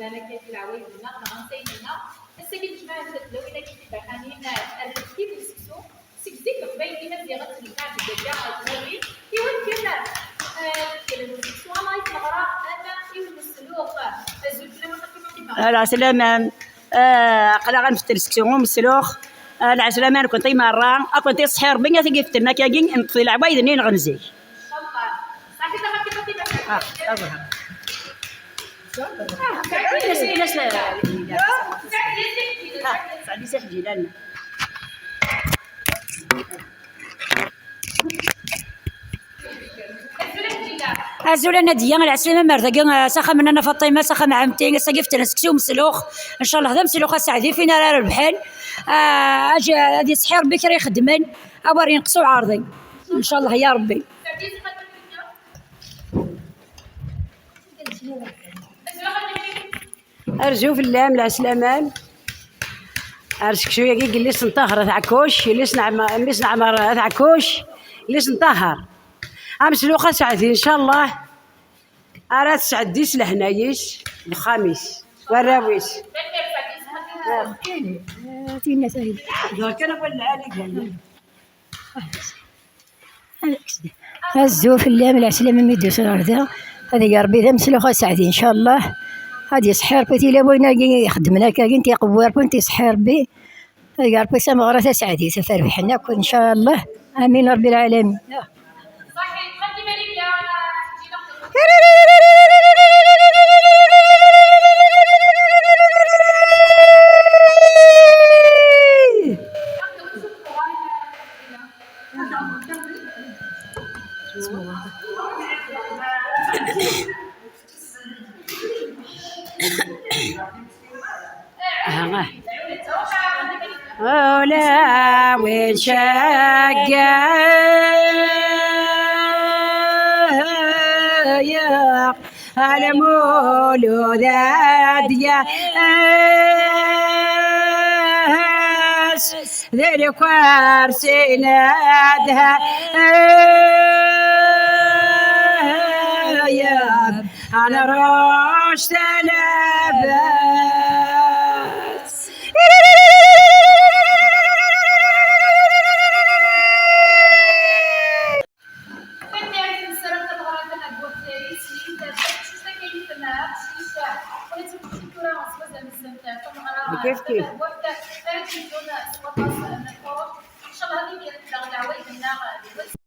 انا كيف العوايد لنا غنسينا السكين جماعه لو الى كيف بحانين التركيب السكسو سكزيك بين لنا ديال التنفع بالدجاج الطويل يمكن السكسو ما يتغرى انا يوم السلوق الزوج لما العسلامة قلا غنفتر السكسيون مسلوخ العسلامة كنت مرة كنت صحير بيا تقفتنا كاين نطفي العوايد نين غنزي أزولا نادية العسلامة مرتقى ساخا من أنا فاطمة ساخا مع عمتي سقفت نسكسو مسلوخ إن شاء الله هذا مسلوخ سعدي فينا راه البحال أجي هذه صحير بكري يخدمن أبغى ينقصوا عارضي إن شاء الله يا ربي. أرجو في الله من العسلامة أرسك شوية كي اللي سنطهر ثعكوش اللي سنعمر ثعكوش اللي سنطهر مسلوخة سعدي إن شاء الله أراد سعديس لهنايش الخامس والراويش تينا سعيد كان أقول العالي هزو في الله من العسلامة ميدو سنارده هذا يا ربي ذا مسلوخة سعدي إن شاء الله هذه صحير بيتي لابوينا يخدمنا كاين تيقوار بنتي صحير بي هذا يا ربي سمغرة سعدي سفرحنا إن شاء الله آمين رب العالمين. ولا وين شقا يا المولودات يا ذي كوارسينادها يا أنا رشت لباس كيف